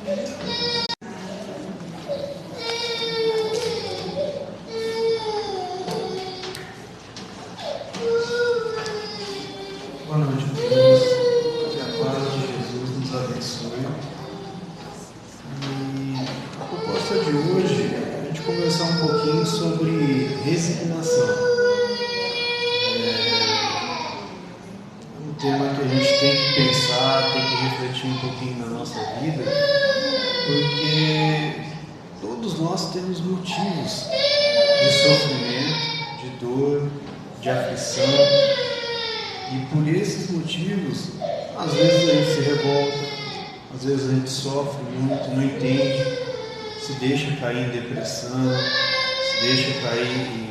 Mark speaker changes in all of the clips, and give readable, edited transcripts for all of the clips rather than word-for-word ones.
Speaker 1: Boa noite a todos. Que a paz de Jesus nos abençoe. E a proposta de hoje é a gente conversar um pouquinho sobre resignação. É um tema que a gente tem que pensar, tem que refletir um pouquinho na nossa vida, porque todos nós temos motivos de sofrimento, de dor, de aflição. E por esses motivos, às vezes a gente se revolta, às vezes a gente sofre muito, não entende, se deixa cair em depressão, se deixa cair em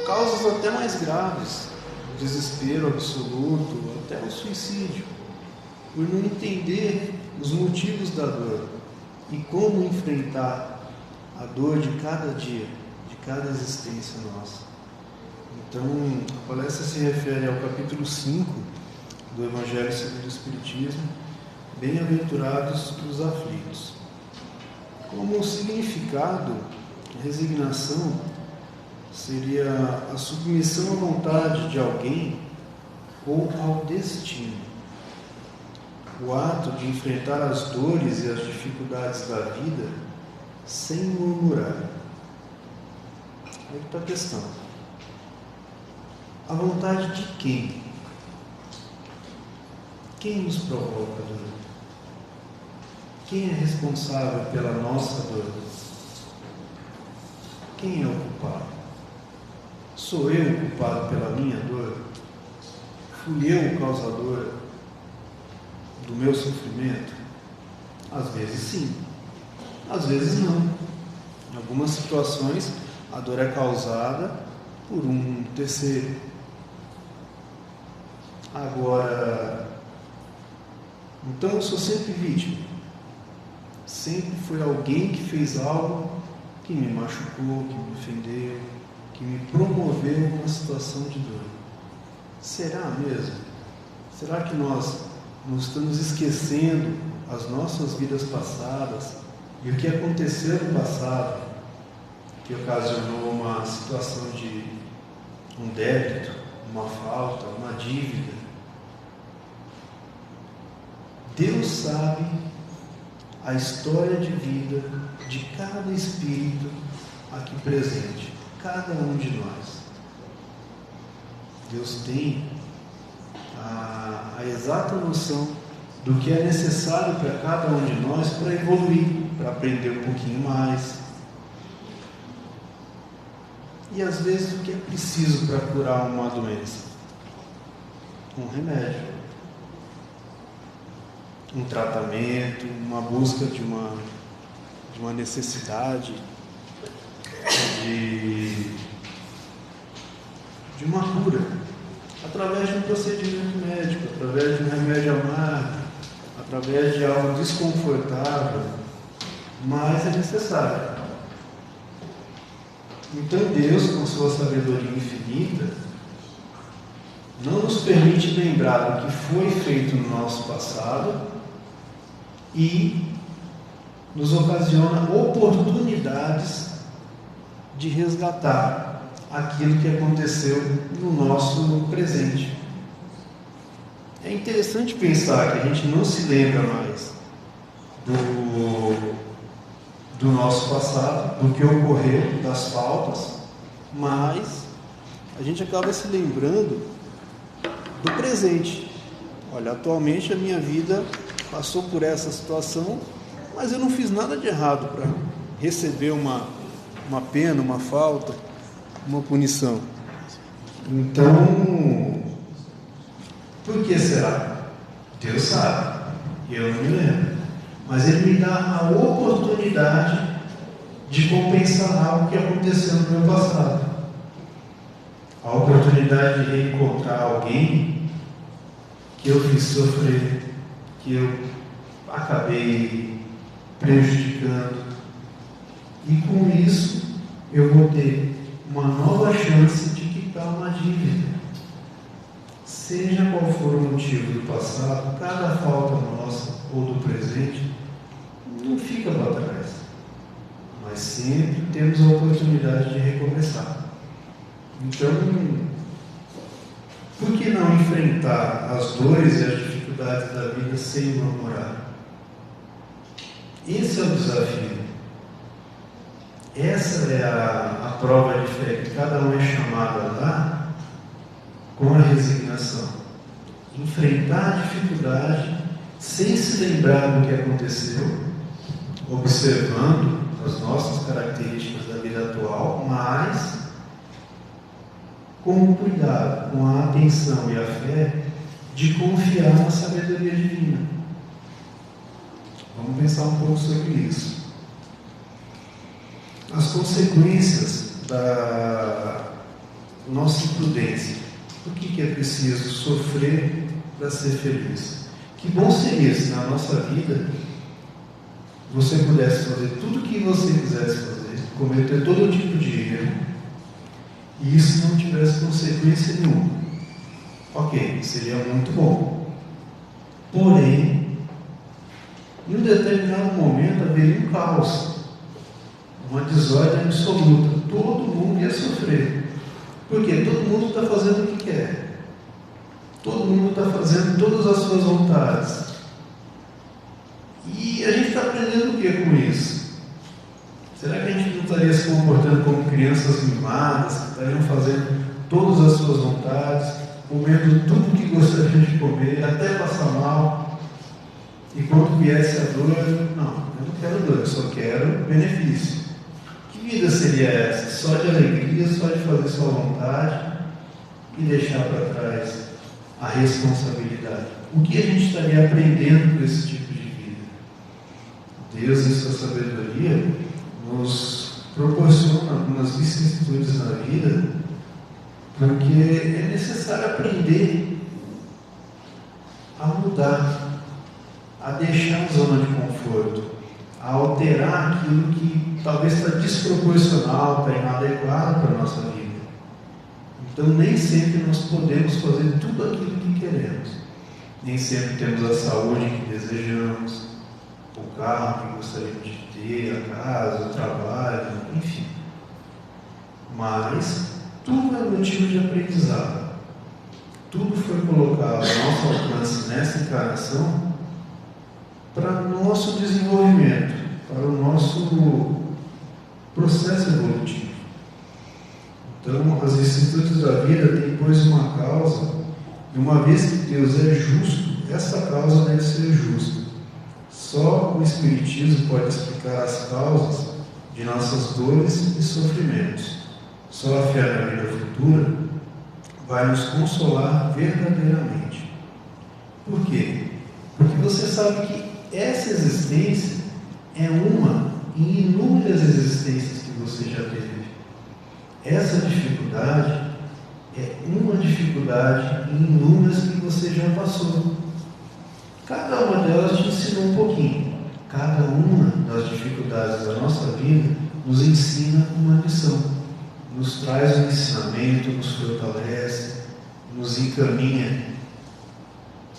Speaker 1: causas até mais graves, o desespero absoluto, até o suicídio, por não entender os motivos da dor e como enfrentar a dor de cada dia, de cada existência nossa. Então, a palestra se refere ao capítulo 5 do Evangelho segundo o Espiritismo, Bem-aventurados os aflitos. Como significado, a resignação seria a submissão à vontade de alguém ou ao destino. O ato de enfrentar as dores e as dificuldades da vida sem murmurar. Aí está a questão. A vontade de quem? Quem nos provoca a dor? Quem é responsável pela nossa dor? Quem é o culpado? Sou eu o culpado pela minha dor? Fui eu o causador do meu sofrimento? Às vezes sim, às vezes não. Em algumas situações, a dor é causada por um terceiro. Agora, então eu sou sempre vítima. Sempre foi alguém que fez algo que me machucou, que me ofendeu, que me promoveu uma situação de dor. Será mesmo? Será que nós não estamos esquecendo as nossas vidas passadas e o que aconteceu no passado que ocasionou uma situação de um débito, uma falta, uma dívida? Deus sabe a história de vida de cada espírito aqui presente, cada um de nós. Deus tem a exata noção do que é necessário para cada um de nós para evoluir, para aprender um pouquinho mais. E às vezes o que é preciso para curar uma doença? Um remédio, um tratamento, uma busca de uma necessidade, de uma cura, através de um procedimento médico, através de um remédio amargo, através de algo desconfortável, mas é necessário. Então Deus, com sua sabedoria infinita, não nos permite lembrar do que foi feito no nosso passado e nos ocasiona oportunidades de resgatar aquilo que aconteceu no nosso presente. É interessante pensar que a gente não se lembra mais do nosso passado, do que ocorreu, das faltas, mas a gente acaba se lembrando do presente. Olha, atualmente a minha vida passou por essa situação, mas eu não fiz nada de errado para receber uma pena, uma falta, uma punição. Então, por que será? Deus sabe, eu não me lembro. Mas Ele me dá a oportunidade de compensar algo que aconteceu no meu passado. A oportunidade de reencontrar alguém que eu fiz sofrer, que eu acabei prejudicando. E com isso eu vou ter uma nova chance de quitar uma dívida. Seja qual for o motivo do passado, cada falta nossa ou do presente sempre temos a oportunidade de recomeçar. Então, por que não enfrentar as dores e as dificuldades da vida sem murmurar? Esse é o desafio. Essa é a prova de fé que cada um é chamado a dar com a resignação. Enfrentar a dificuldade sem se lembrar do que aconteceu, observando as nossas características da vida atual, mas com o cuidado, com a atenção e a fé de confiar na sabedoria divina. Vamos pensar um pouco sobre isso. As consequências da nossa imprudência. Por que é preciso sofrer para ser feliz? Que bom seria se na nossa vida você pudesse fazer tudo o que você quisesse fazer, cometer todo tipo de erro, e isso não tivesse consequência nenhuma. Ok, seria muito bom. Porém, em um determinado momento haveria um caos, uma desordem absoluta. Todo mundo ia sofrer. Porque todo mundo está fazendo o que quer. Todo mundo está fazendo todas as suas vontades. E a gente está aprendendo o que com isso? Será que a gente não estaria se comportando como crianças mimadas, que estariam fazendo todas as suas vontades, comendo tudo que gostariam de comer, até passar mal? E quando viesse a dor, não, eu não quero dor, eu só quero benefício. Que vida seria essa? Só de alegria, só de fazer sua vontade e deixar para trás a responsabilidade. O que a gente estaria aprendendo com esse tipo de vida? Deus, em sua sabedoria, nos proporciona algumas vicissitudes na vida, porque é necessário aprender a mudar, a deixar a zona de conforto, a alterar aquilo que talvez está desproporcional, está inadequado para a nossa vida. Então, nem sempre nós podemos fazer tudo aquilo que queremos. Nem sempre temos a saúde que desejamos, o carro que gostaríamos de ter, a casa, o trabalho, enfim. Mas tudo é motivo de aprendizado. Tudo foi colocado ao nosso alcance nessa encarnação para o nosso desenvolvimento, para o nosso processo evolutivo. Então, as vicissitudes da vida têm, pois, uma causa, e uma vez que Deus é justo, essa causa deve ser justa. Só o Espiritismo pode explicar as causas de nossas dores e sofrimentos. Só a fé na vida futura vai nos consolar verdadeiramente. Por quê? Porque você sabe que essa existência é uma em inúmeras existências que você já teve. Essa dificuldade é uma dificuldade em inúmeras que você já passou. Cada uma delas te ensinou um pouquinho. Cada uma das dificuldades da nossa vida nos ensina uma lição. Nos traz um ensinamento, nos fortalece, nos encaminha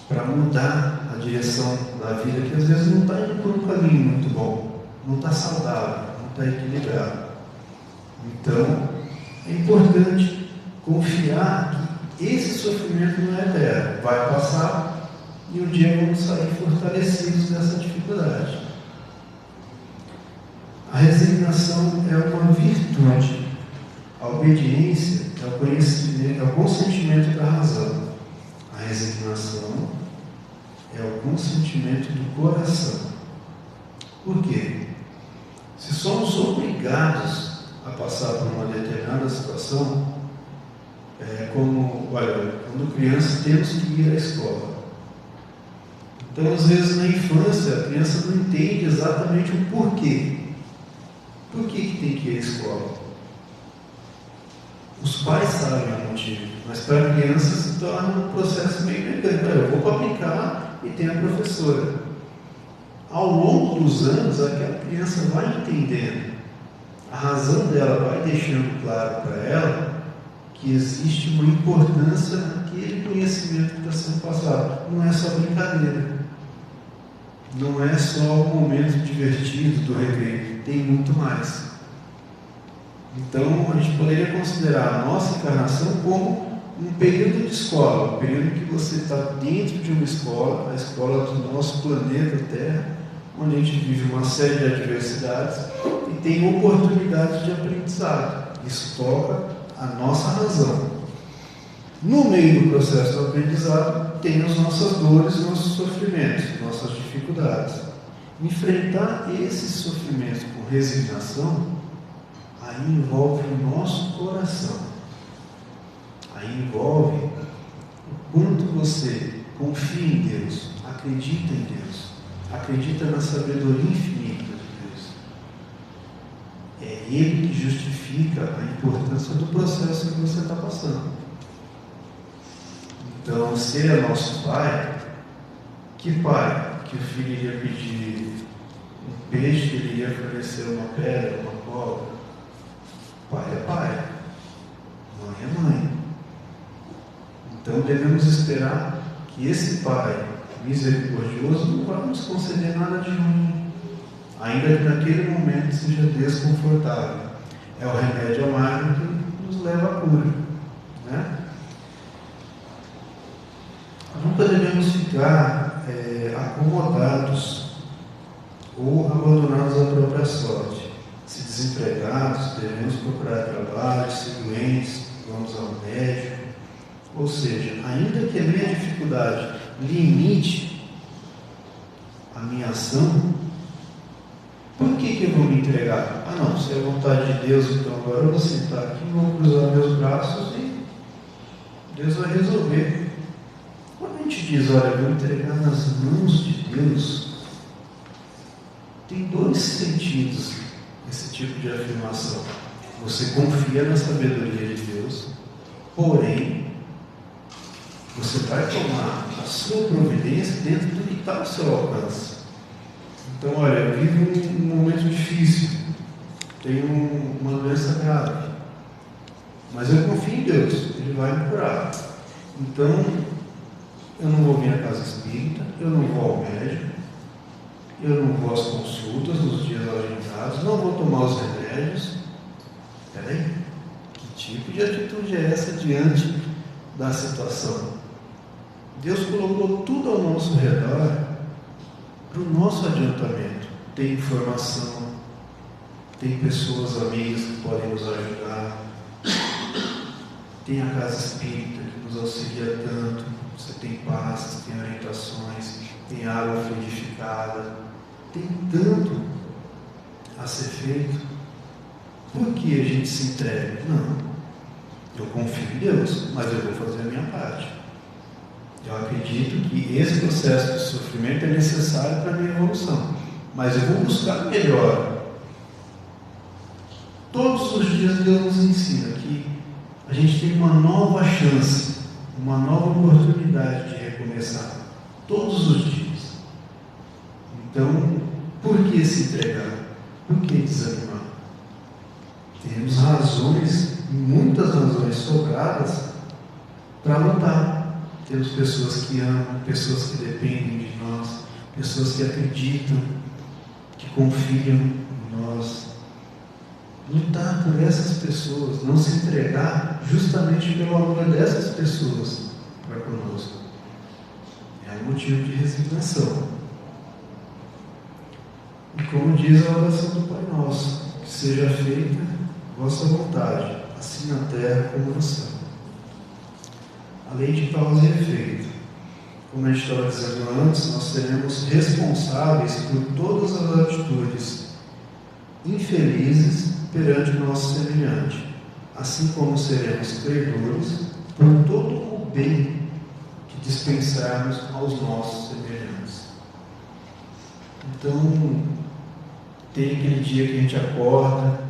Speaker 1: para mudar a direção da vida, que às vezes não está indo por um caminho muito bom, não está saudável, não está equilibrado. Então, é importante confiar que esse sofrimento não é eterno, vai passar e um dia vamos sair fortalecidos dessa dificuldade. A resignação é uma virtude, a obediência é o conhecimento, é o consentimento da razão. A resignação é o consentimento do coração. Por quê? Se somos obrigados a passar por uma determinada situação, quando criança temos que ir à escola. Então, às vezes, na infância, a criança não entende exatamente o porquê. Por que tem que ir à escola? Os pais sabem o motivo, mas para a criança se torna um processo meio mecânico. Eu vou para brincar e tem a professora. Ao longo dos anos, aquela criança vai entendendo. A razão dela vai deixando claro para ela que existe uma importância naquele conhecimento que está sendo passado. Não é só brincadeira. Não é só o momento divertido do recreio. Tem muito mais. Então, a gente poderia considerar a nossa encarnação como um período de escola, um período que você está dentro de uma escola, a escola do nosso planeta Terra, onde a gente vive uma série de adversidades e tem oportunidades de aprendizado. Isso toca a nossa razão. No meio do processo do aprendizado, tem as nossas dores, nossos sofrimentos, nossas dificuldades. Enfrentar esses sofrimentos com resignação, aí envolve o nosso coração. Aí envolve o quanto você confia em Deus, acredita em Deus, acredita na sabedoria infinita de Deus. É Ele que justifica a importância do processo que você está passando. Então, se Ele é nosso Pai, que pai que o filho iria pedir um peixe, ele iria fornecer uma pedra, uma cobra? Pai é pai, mãe é mãe. Então devemos esperar que esse Pai misericordioso não vai nos conceder nada de ruim, ainda que naquele momento seja desconfortável. É o remédio amargo que nos leva à cura, né? Nunca devemos ficar acomodados ou abandonados à própria sorte. Se desempregados, devemos procurar trabalho, se doentes, vamos ao médico. Ou seja, ainda que a minha dificuldade limite a minha ação, por que eu vou me entregar? Ah não, se é a vontade de Deus, então agora eu vou sentar aqui, vou cruzar meus braços e Deus vai resolver. Quando a gente diz, olha, eu vou entregar nas mãos de Deus, tem dois sentidos esse tipo de afirmação. Você confia na sabedoria de Deus, porém, você vai tomar a sua providência dentro do que está ao seu alcance. Então, olha, eu vivo um momento difícil, tenho uma doença grave, mas eu confio em Deus, Ele vai me curar. Então, eu não vou vir à casa espírita, eu não vou ao médico, eu não vou às consultas nos dias agendados, não vou tomar os remédios. Peraí, que tipo de atitude é essa diante da situação? Deus colocou tudo ao nosso redor para o nosso adiantamento. Tem informação, tem pessoas amigas que podem nos ajudar, tem a casa espírita que nos auxilia tanto. Você tem pastas, tem orientações, tem água fluidificada, tem tanto a ser feito. Por que a gente se entrega? Não, eu confio em Deus, mas eu vou fazer a minha parte. Eu acredito que esse processo de sofrimento é necessário para a minha evolução, mas eu vou buscar melhor. Todos os dias Deus nos ensina que a gente tem uma nova chance, uma nova oportunidade de recomeçar, todos os dias. Então, por que se entregar? Por que desanimar? Temos razões, muitas razões sobradas para lutar. Temos pessoas que amam, pessoas que dependem de nós, pessoas que acreditam, que confiam em nós. Lutar por essas pessoas, não se entregar justamente pelo amor dessas pessoas para conosco. É um motivo de resignação. E como diz a oração do Pai Nosso, que seja feita a vossa vontade, assim na terra como no céu. A lei de causa e efeito. Como a gente estava dizendo antes, nós seremos responsáveis por todas as atitudes infelizes perante o nosso semelhante, assim como seremos credores por todo o bem que dispensarmos aos nossos semelhantes. Então, tem aquele dia que a gente acorda,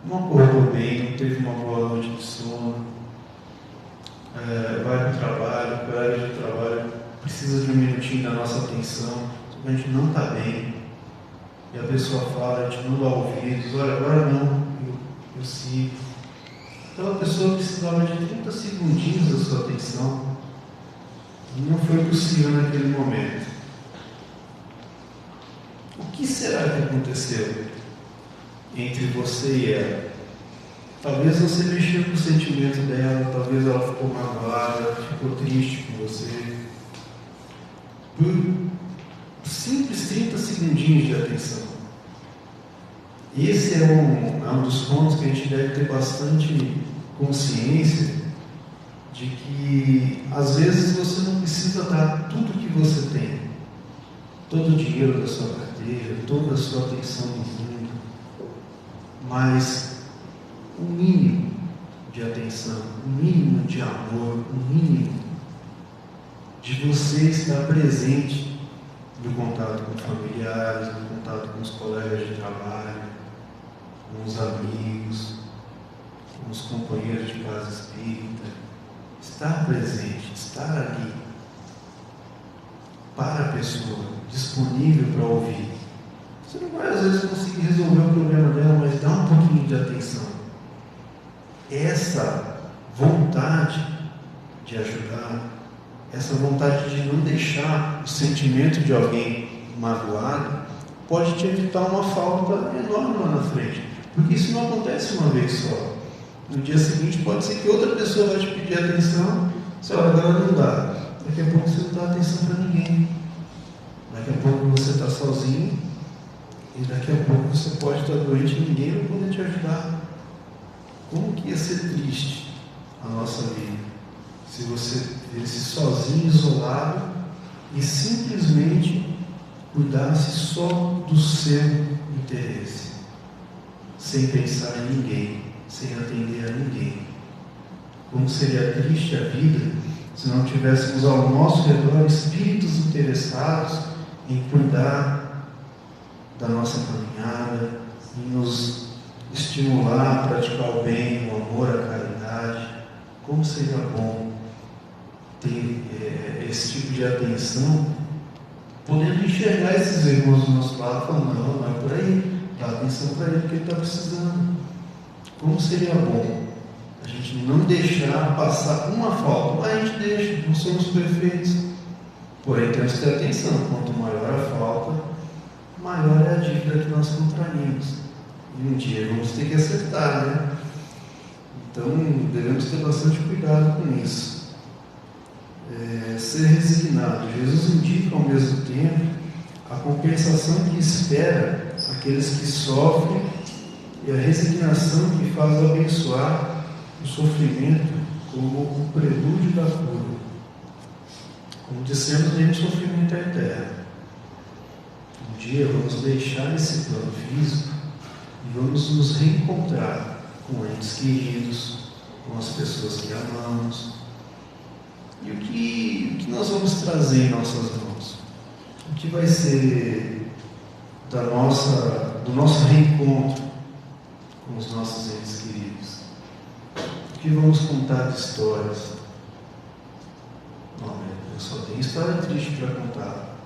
Speaker 1: não acordou bem, não teve uma boa noite de sono, vai para o trabalho, o colega de trabalho precisa de um minutinho da nossa atenção, a gente não está bem, e a pessoa fala, a gente não dá ouvidos, olha, agora não, eu sigo. Então a pessoa precisava de 30 segundinhos da sua atenção, e não foi possível naquele momento. O que será que aconteceu entre você e ela? Talvez você mexeu com o sentimento dela, talvez ela ficou magoada, ficou triste com você. Por simples 30 segundinhos de atenção. Esse é um dos pontos que a gente deve ter bastante consciência de que às vezes você não precisa dar tudo que você tem, todo o dinheiro da sua carteira, toda a sua atenção no mundo, mas um mínimo de atenção, um mínimo de amor, um mínimo de você estar presente no contato com familiares, no contato com os colegas de trabalho, com os amigos, com os companheiros de casa espírita. Estar presente, estar ali para a pessoa, disponível para ouvir. Você não vai às vezes conseguir resolver o problema dela, mas dá um pouquinho de atenção. Essa vontade de ajudar, essa vontade de não deixar o sentimento de alguém magoado, pode te evitar uma falta enorme lá na frente. Porque isso não acontece uma vez só. No dia seguinte pode ser que outra pessoa vai te pedir atenção, você olha, agora não dá. Daqui a pouco você não dá atenção para ninguém. Daqui a pouco você está sozinho e daqui a pouco você pode estar doente e ninguém vai poder te ajudar. Como que ia ser triste a nossa vida se você vivesse sozinho, isolado e simplesmente cuidasse só do seu interesse, sem pensar em ninguém, sem atender a ninguém? Como seria triste a vida se não tivéssemos ao nosso redor espíritos interessados em cuidar da nossa caminhada, em nos estimular a praticar o bem, o amor, a caridade? Como seria bom ter esse tipo de atenção, podendo enxergar esses irmãos do nosso lado, falando, não é por aí, dá atenção para ele que ele está precisando. Como seria bom a gente não deixar passar uma falta, mas a gente deixa, não somos perfeitos, porém temos que ter atenção. Quanto maior a falta, maior é a dívida que nós contraímos, e um dia vamos ter que acertar, né? Então devemos ter bastante cuidado com isso. Ser resignado. Jesus indica ao mesmo tempo a compensação que espera aqueles que sofrem e a resignação que faz abençoar o sofrimento como o prelúdio da cura. Como dissemos, nenhum sofrimento é eterno. Um dia vamos deixar esse plano físico e vamos nos reencontrar com entes queridos, com as pessoas que amamos. E o que nós vamos trazer em nossas mãos? O que vai ser do nosso reencontro com os nossos entes queridos? O que vamos contar de histórias? Não, eu só tenho história triste para contar.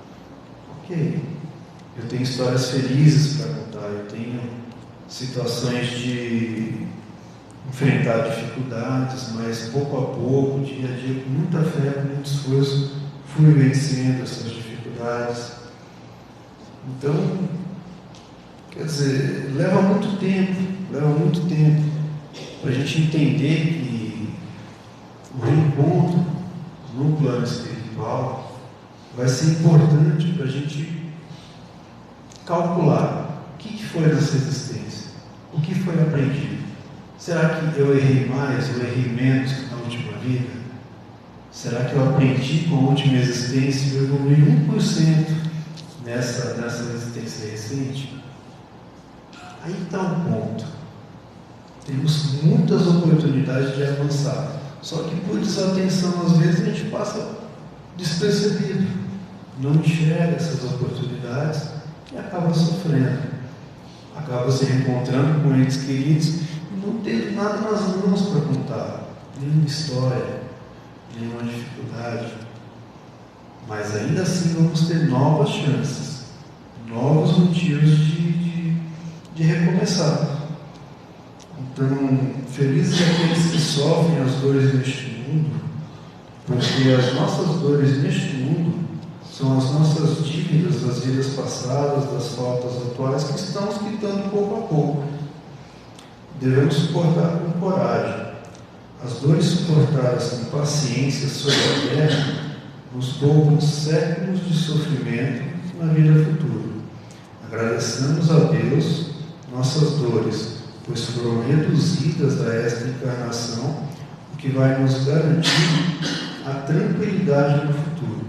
Speaker 1: Ok. Eu tenho histórias felizes para contar. Eu tenho situações de enfrentar dificuldades, mas pouco a pouco, dia a dia, com muita fé, com muito esforço, fui vencendo essas dificuldades. Então, quer dizer, leva muito tempo para a gente entender que o reencontro no plano espiritual vai ser importante para a gente calcular o que foi nessa existência, o que foi aprendido. Será que eu errei mais, eu errei menos que na última vida? Será que eu aprendi com a última existência e eu evolui 1% nessa existência recente? Aí está um ponto. Temos muitas oportunidades de avançar, só que por desatenção às vezes a gente passa despercebido, não enxerga essas oportunidades e acaba sofrendo, acaba se reencontrando com entes queridos, não tendo nada nas mãos para contar, nenhuma história, nenhuma dificuldade, mas ainda assim vamos ter novas chances, novos motivos de recomeçar. Então, felizes aqueles que sofrem as dores neste mundo, porque as nossas dores neste mundo são as nossas dívidas das vidas passadas, das faltas atuais, que estamos quitando pouco a pouco. devemos suportar com coragem. As dores suportadas com paciência sobre a terra nos poupam séculos de sofrimento na vida futura. Agradecemos a Deus nossas dores, pois foram reduzidas a esta encarnação, o que vai nos garantir a tranquilidade no futuro.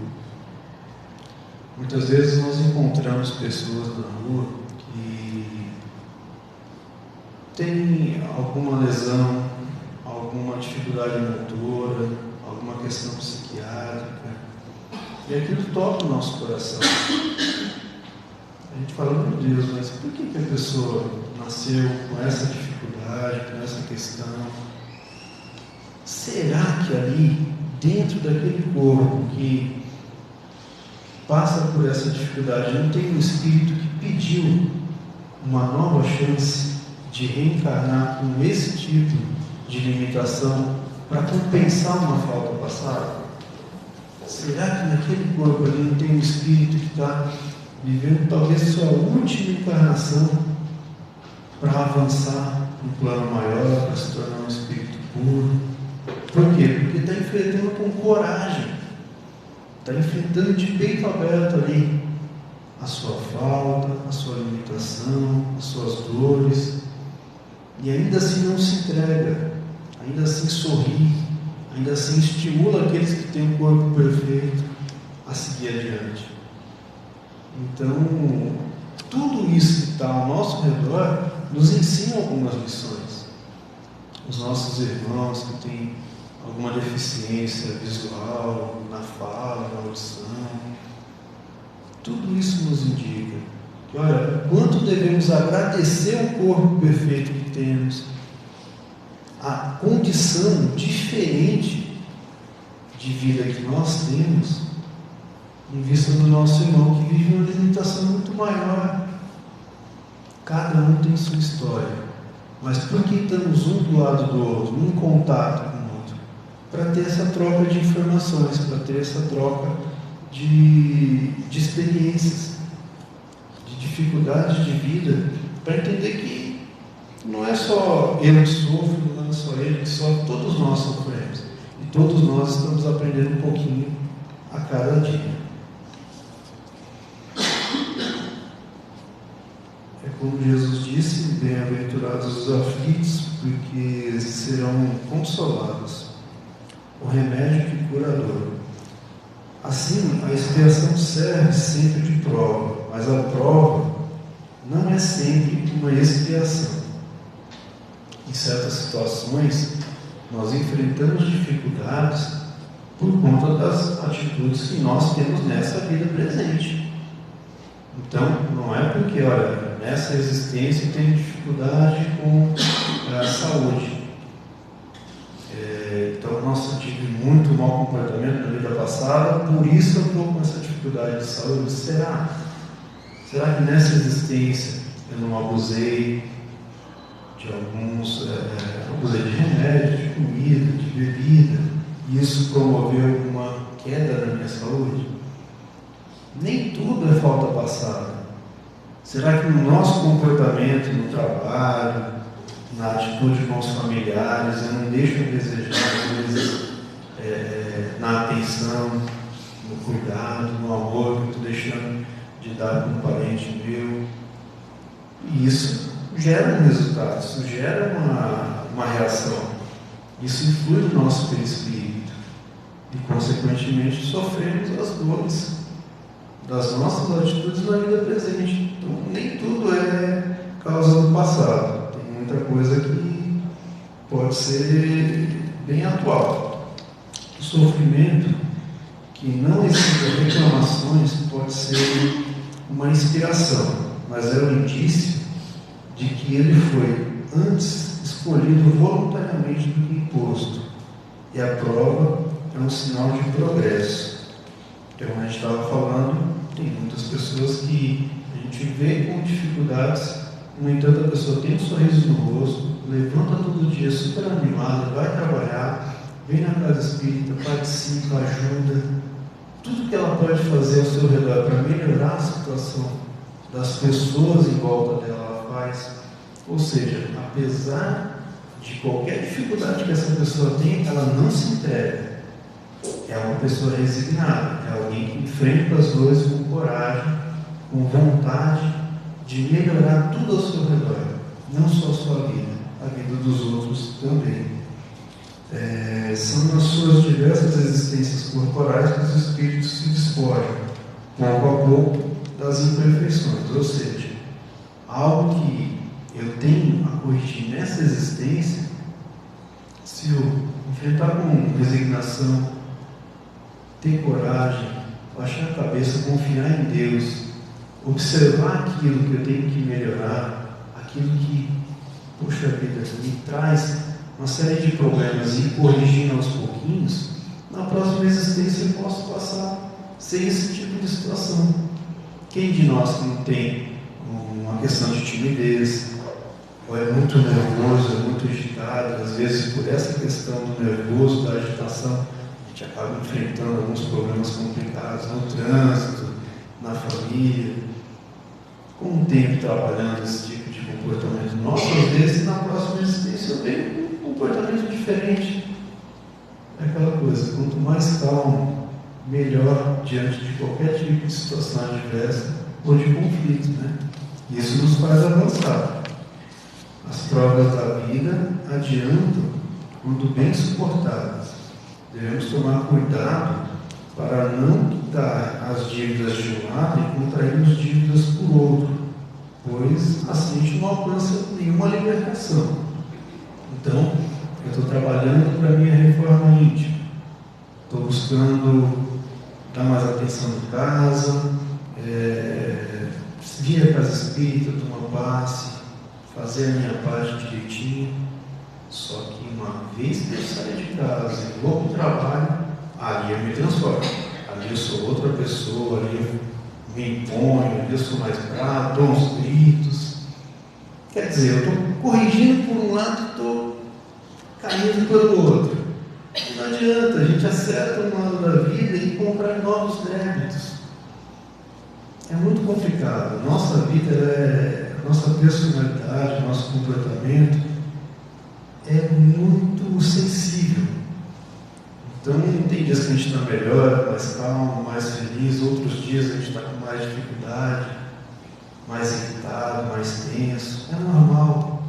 Speaker 1: Muitas vezes nós encontramos pessoas na rua que têm alguma lesão, alguma dificuldade motora, alguma questão psiquiátrica, e aquilo toca o nosso coração. A gente fala, meu Deus, mas por que a pessoa nasceu com essa dificuldade, com essa questão? Será que ali, dentro daquele corpo que passa por essa dificuldade, não tem um espírito que pediu uma nova chance de reencarnar com esse tipo de limitação para compensar uma falta passada? Será que naquele corpo ali não tem um espírito que está vivendo talvez sua última encarnação para avançar no plano maior, para se tornar um espírito puro? Por quê? Porque está enfrentando com coragem, está enfrentando de peito aberto ali a sua falta, a sua limitação, as suas dores, e ainda assim não se entrega, ainda assim sorri, ainda assim estimula aqueles que têm um corpo perfeito a seguir adiante. Então, tudo isso que está ao nosso redor nos ensina algumas lições. Os nossos irmãos que têm alguma deficiência visual, na fala, na audição, tudo isso nos indica que, olha, quanto devemos agradecer o corpo perfeito que temos, a condição diferente de vida que nós temos, em vista do nosso irmão que vive uma limitação muito maior. Cada um tem sua história, mas por que estamos um do lado do outro, em contato com o outro? Para ter essa troca de informações, para ter essa troca de experiências, de dificuldades de vida, para entender que não é só eu que sofro, não é só ele que sofre, todos nós sofremos. E todos nós estamos aprendendo um pouquinho a cada dia. É como Jesus disse, bem-aventurados os aflitos, porque eles serão consolados. O remédio que cura a dor. Assim, a expiação serve sempre de prova, mas a prova não é sempre uma expiação. Em certas situações, nós enfrentamos dificuldades por conta das atitudes que nós temos nessa vida presente. Então, não é porque, olha, nessa existência eu tenho dificuldade com a saúde. Então, nossa, eu tive muito mau comportamento na vida passada, por isso eu estou com essa dificuldade de saúde. Será? Será que nessa existência eu não abusei de abusei de remédio, de comida, de bebida, e isso promoveu alguma queda na minha saúde? Nem tudo é falta passada. Será que no nosso comportamento, no trabalho, na atitude com os familiares, eu não deixo a desejar, às vezes, na atenção, no cuidado, no amor que eu estou deixando de dar para um parente meu? E isso gera um resultado, isso gera uma reação. Isso influi no nosso perispírito e, consequentemente, sofremos as dores das nossas atitudes na vida presente. Então, nem tudo é causa do passado. Tem muita coisa que pode ser bem atual. O sofrimento que não exige reclamações pode ser uma inspiração, mas é um indício de que ele foi antes escolhido voluntariamente do que imposto. E a prova é um sinal de progresso. Então, a gente estava falando, tem muitas pessoas que a gente vê com dificuldades, no entanto a pessoa tem um sorriso no rosto, levanta todo dia super animada, vai trabalhar, vem na casa espírita, participa, ajuda. Tudo que ela pode fazer ao seu redor para melhorar a situação das pessoas em volta dela, ela faz. Ou seja, apesar de qualquer dificuldade que essa pessoa tem, ela não se entrega. É uma pessoa resignada, é alguém que enfrenta as dores com coragem, com vontade de melhorar tudo ao seu redor, não só a sua vida, a vida dos outros também. São nas suas diversas existências corporais que os espíritos se despojam, pouco a pouco, das imperfeições. Ou seja, algo que eu tenho a corrigir nessa existência, se eu enfrentar com resignação, ter coragem, baixar a cabeça, confiar em Deus, observar aquilo que eu tenho que melhorar, aquilo que, poxa vida, me traz uma série de problemas e corrigindo aos pouquinhos, na próxima existência eu posso passar sem esse tipo de situação. Quem de nós que não tem uma questão de timidez, ou é muito nervoso, é muito agitado, às vezes por essa questão do nervoso, da agitação, a gente acaba enfrentando alguns problemas complicados no trânsito, na família. Com o tempo trabalhando esse tipo de comportamento nosso, às vezes na próxima existência eu tenho um comportamento diferente. É aquela coisa, quanto mais calmo, melhor diante de qualquer tipo de situação adversa ou de conflito, né? Isso nos faz avançar. As provas da vida adiantam quando bem suportadas. Devemos tomar cuidado para não quitar as dívidas de um lado e contrairmos dívidas por outro, pois assim a gente não alcança nenhuma libertação. Então, eu estou trabalhando para a minha reforma íntima, estou buscando dar mais atenção em casa, vir à casa espírita, tomar passe, fazer a minha parte direitinho. Só que uma vez que eu saio de casa e vou para o trabalho, ali eu me transformo, ali eu sou outra pessoa, ali eu me imponho, ali eu sou mais bravo, dou uns gritos. Quer dizer, eu estou corrigindo por um lado e estou caindo pelo outro. E não adianta, a gente acerta um lado da vida e comprar novos débitos. É muito complicado. Nossa vida, nossa personalidade, nosso comportamento é muito sensível. Então, tem dias que a gente está melhor, mais calmo, mais feliz, outros dias a gente está com mais dificuldade, mais irritado, mais tenso. É normal.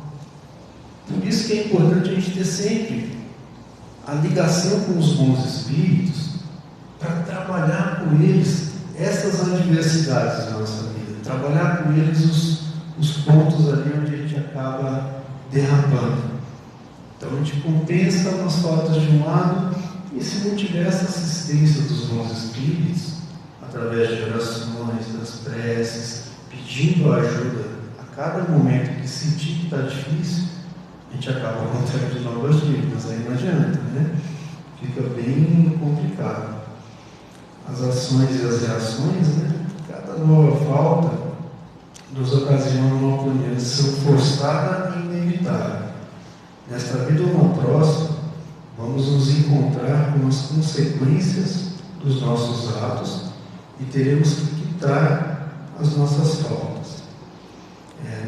Speaker 1: Por isso que é importante a gente ter sempre a ligação com os bons espíritos para trabalhar com eles essas adversidades da nossa vida, trabalhar com eles os pontos ali onde a gente acaba derrapando. Então a gente compensa umas faltas de um lado e se não tiver essa assistência dos bons espíritos, através de orações, das preces, pedindo ajuda a cada momento que sentir que está difícil, a gente acaba contraindo novas dívidas, aí não adianta, né? Fica bem complicado. As ações e as reações, né? Cada nova falta nos ocasiona uma punição forçada e inevitável. Nesta vida ou na próxima, vamos nos encontrar com as consequências dos nossos atos e teremos que quitar as nossas faltas.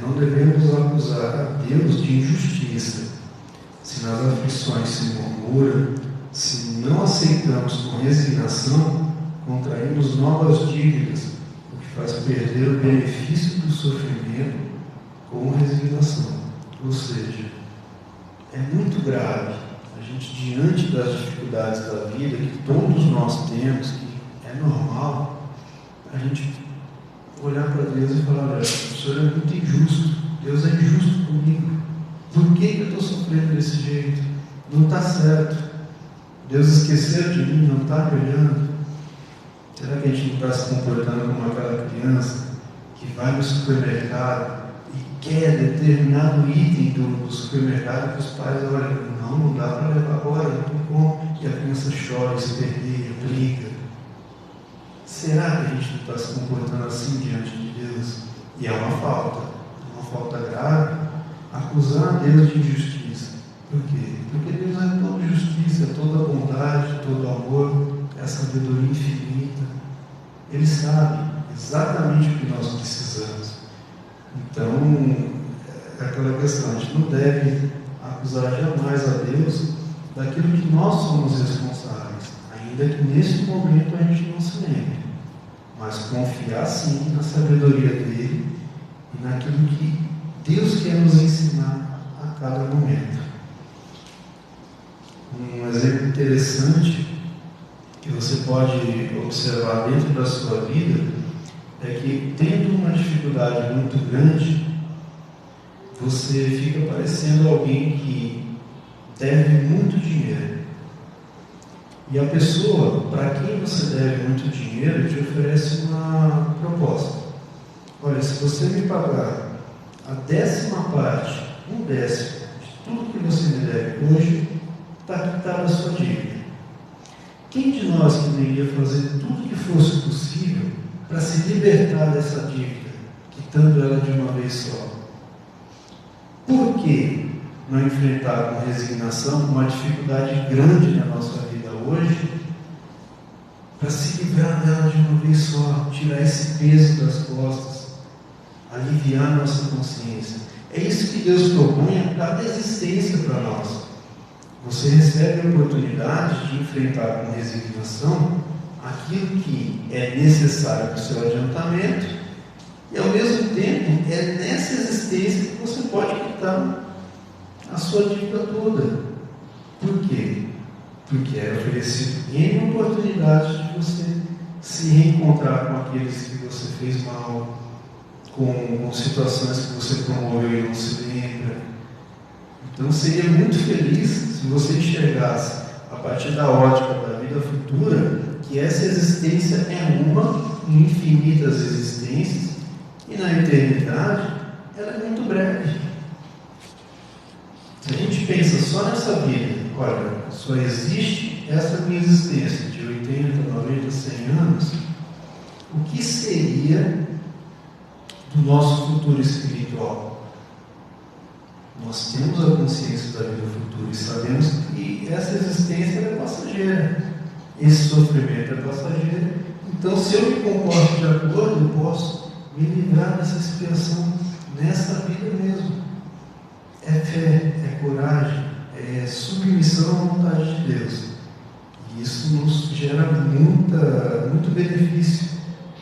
Speaker 1: Não devemos acusar a Deus de injustiça. Se nas aflições se murmura, se não aceitamos com resignação, contraímos novas dívidas, o que faz perder o benefício do sofrimento com resignação. Ou seja, é muito grave a gente, diante das dificuldades da vida, que todos nós temos, que é normal, a gente olhar para Deus e falar: olha, o Senhor é muito injusto, Deus é injusto comigo, por que eu estou sofrendo desse jeito? Não está certo, Deus esqueceu de mim, não está me olhando. Será que a gente não está se comportando como aquela criança que vai no supermercado e quer determinado item do supermercado que os pais olham: não dá para levar agora, não tem como, e a criança chora, esperneia, briga? Será que a gente não está se comportando assim diante de Deus? E é uma falta grave, acusar a Deus de injustiça. Por quê? Porque Deus é toda justiça, é toda bondade, todo amor, é a sabedoria infinita. Ele sabe exatamente o que nós precisamos. Então, aquela questão, a gente não deve acusar jamais a Deus daquilo que nós somos responsáveis, ainda que nesse momento a gente não se lembre, mas confiar sim na sabedoria dele e naquilo que Deus quer nos ensinar a cada momento. Um exemplo interessante que você pode observar dentro da sua vida é que, tendo uma dificuldade muito grande, você fica parecendo alguém que deve muito dinheiro. E a pessoa para quem você deve muito dinheiro te oferece uma proposta. Olha, se você me pagar a 10ª parte, 1/10 de tudo que você me deve hoje, está quitada a sua dívida. Quem de nós que não iria fazer tudo que fosse possível para se libertar dessa dívida, quitando ela de uma vez só? Por que não enfrentar com resignação uma dificuldade grande na nossa vida hoje, para se livrar dela de uma vez só, tirar esse peso das costas, aliviar nossa consciência? É isso que Deus propõe a cada existência para nós. Você recebe a oportunidade de enfrentar com resignação aquilo que é necessário para o seu adiantamento, e ao mesmo tempo é nessa existência que você pode quitar a sua dívida toda. Por quê? Porque é oferecido N oportunidades de você se reencontrar com aqueles que você fez mal, com situações que você promoveu e não se lembra. Então seria muito feliz se você enxergasse, a partir da ótica da vida futura, que essa existência é uma em infinitas existências, e na eternidade ela é muito breve. Se a gente pensa só nessa vida, olha, só existe essa minha existência de 80, 90, 100 anos, o que seria do nosso futuro espiritual? Nós temos a consciência da vida futura e sabemos que essa existência é passageira, esse sofrimento é passageiro. Então, se eu me comporto de acordo, eu posso me livrar dessa expiação nessa vida mesmo. É fé, é coragem, é submissão à vontade de Deus. E isso nos gera muito benefício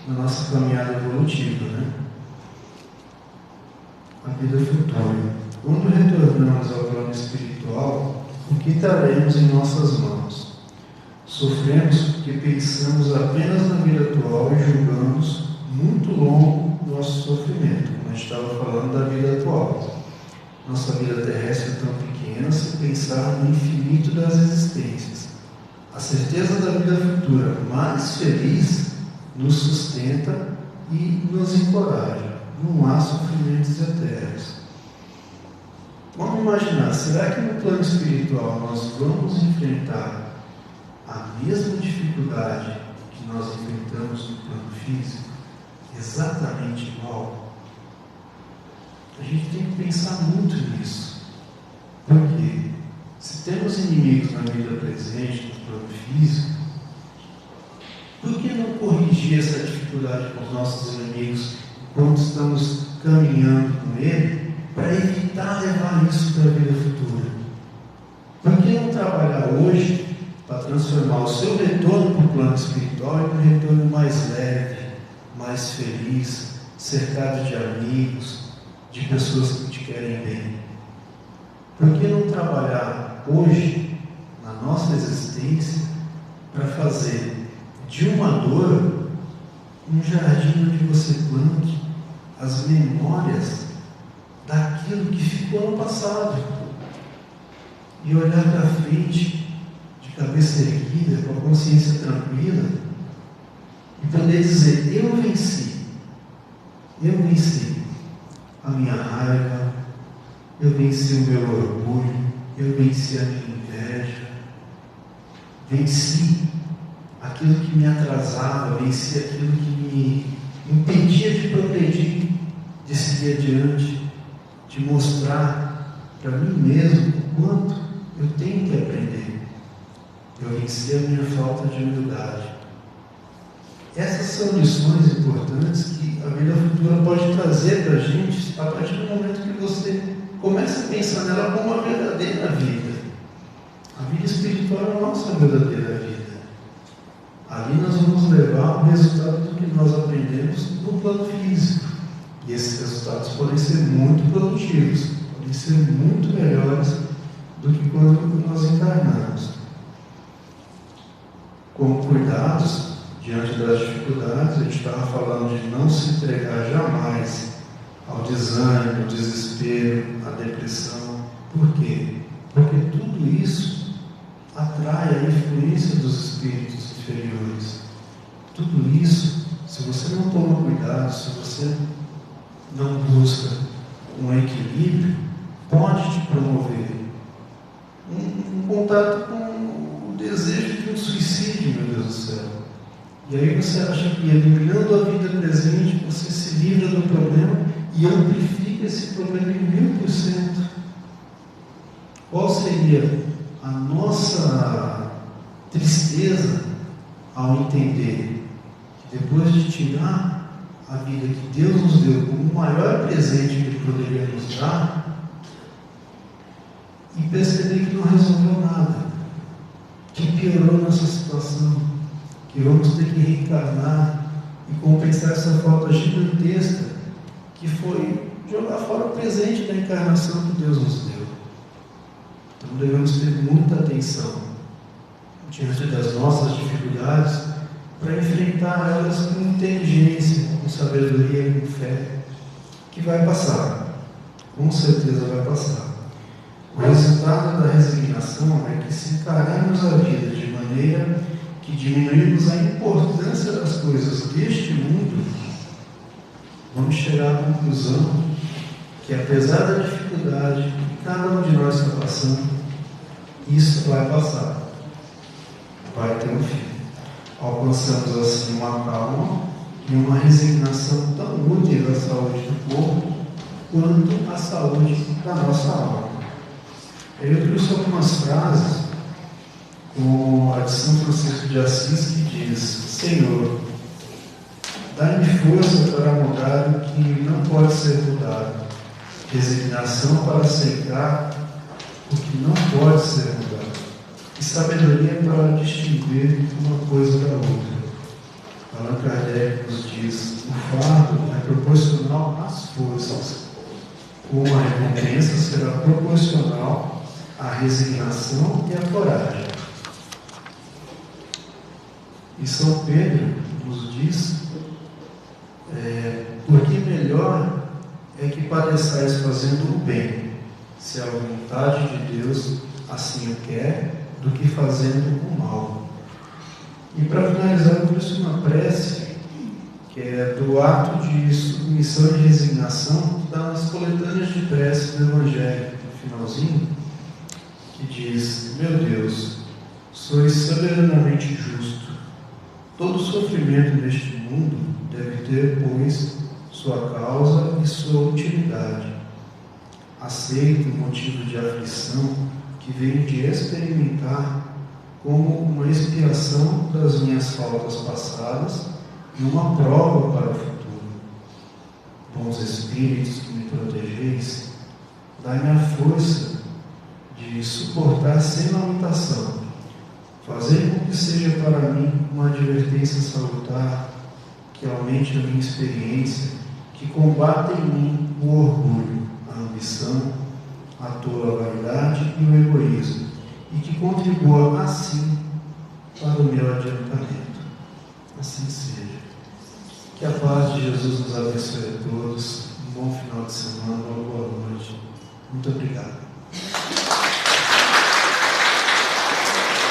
Speaker 1: na nossa caminhada evolutiva, né? A vida futura. Quando retornamos ao plano espiritual, o que traremos em nossas mãos? Sofremos porque pensamos apenas na vida atual e julgamos muito longo nosso sofrimento, como a gente estava falando da vida atual. Nossa vida terrestre é tão pequena se pensar no infinito das existências. A certeza da vida futura mais feliz nos sustenta e nos encoraja. Não há sofrimentos eternos. Vamos imaginar, será que no plano espiritual nós vamos enfrentar a mesma dificuldade que nós enfrentamos no plano físico? Exatamente igual? A gente tem que pensar muito nisso. Porque se temos inimigos na vida presente, no plano físico, por que não corrigir essa dificuldade com os nossos inimigos enquanto estamos caminhando com ele, para evitar levar isso para a vida futura? Por que não trabalhar hoje para transformar o seu retorno para o plano espiritual em um retorno mais leve, mais feliz, cercado de amigos, de pessoas que te querem bem? Por que não trabalhar hoje, na nossa existência, para fazer de uma dor um jardim onde você plante as memórias daquilo que ficou no passado, e olhar para frente de cabeça erguida, com a consciência tranquila, e poder dizer: eu venci a minha raiva, eu venci o meu orgulho, eu venci a minha inveja, venci aquilo que me atrasava, venci aquilo que me impedia de progredir, de seguir adiante, de mostrar para mim mesmo o quanto eu tenho que aprender. Eu venci a minha falta de humildade. Essas são lições importantes que a vida futura pode trazer para a gente a partir do momento que você começa a pensar nela como uma verdadeira vida. A vida espiritual é a nossa verdadeira vida. Ali nós vamos levar o resultado do que nós aprendemos no plano físico. E esses resultados podem ser muito produtivos, podem ser muito melhores do que quando nós encarnamos. Com cuidados diante das dificuldades, a gente estava falando de não se entregar jamais ao desânimo, ao desespero, à depressão. Por quê? Porque tudo isso atrai a influência dos espíritos inferiores. Tudo isso, se você não toma cuidado, se você não busca um equilíbrio, pode te promover um contato com o desejo de um suicídio, meu Deus do céu. E aí você acha que eliminando a vida presente, você se livra do problema e amplifica esse problema em 1000%. Qual seria a nossa tristeza ao entender que depois de tirar a vida que Deus nos deu como o maior presente que Ele poderia nos dar, e perceber que não resolveu nada, que piorou nossa situação, que vamos ter que reencarnar e compensar essa falta gigantesca que foi jogar fora o presente da encarnação que Deus nos deu. Então devemos ter muita atenção diante das nossas dificuldades para enfrentar elas com inteligência, com sabedoria, com fé, que vai passar, com certeza vai passar. O resultado da resignação é que, se encararmos a vida de maneira que diminuímos a importância das coisas deste mundo, vamos chegar à conclusão que, apesar da dificuldade que cada um de nós está passando, isso vai passar, vai ter um fim. Alcançamos assim uma calma e uma resignação tão útil à saúde do corpo quanto à saúde da nossa alma. Eu trouxe algumas frases, como a de São Francisco de Assis, que diz: Senhor, dai-me força para mudar o que não pode ser mudado, resignação para aceitar o que não pode ser mudado, e sabedoria para distinguir uma coisa da outra. Allan Kardec nos diz: o fardo é proporcional às forças, como a recompensa será proporcional à resignação e à coragem. E São Pedro nos diz: porque melhor é que padeçais fazendo o bem, se a vontade de Deus assim o quer, do que fazendo o mal. E para finalizar, eu trouxe uma prece, que é do ato de submissão e resignação das coletâneas de prece do Evangelho, no finalzinho, que diz: meu Deus, sois soberanamente justo. Todo sofrimento neste mundo deve ter, pois, sua causa e sua utilidade. Aceito o motivo de aflição que venho de experimentar como uma expiação das minhas faltas passadas e uma prova para o futuro. Bons espíritos que me protegeis, dai-me a força de suportar sem lamentação. Fazei com que seja para mim uma advertência salutar, que aumente a minha experiência, que combata em mim o orgulho, a ambição, a tola vaidade e o egoísmo, e que contribua assim para o meu adiantamento. Assim seja. Que a paz de Jesus nos abençoe a todos. Um bom final de semana, uma boa noite. Muito obrigado.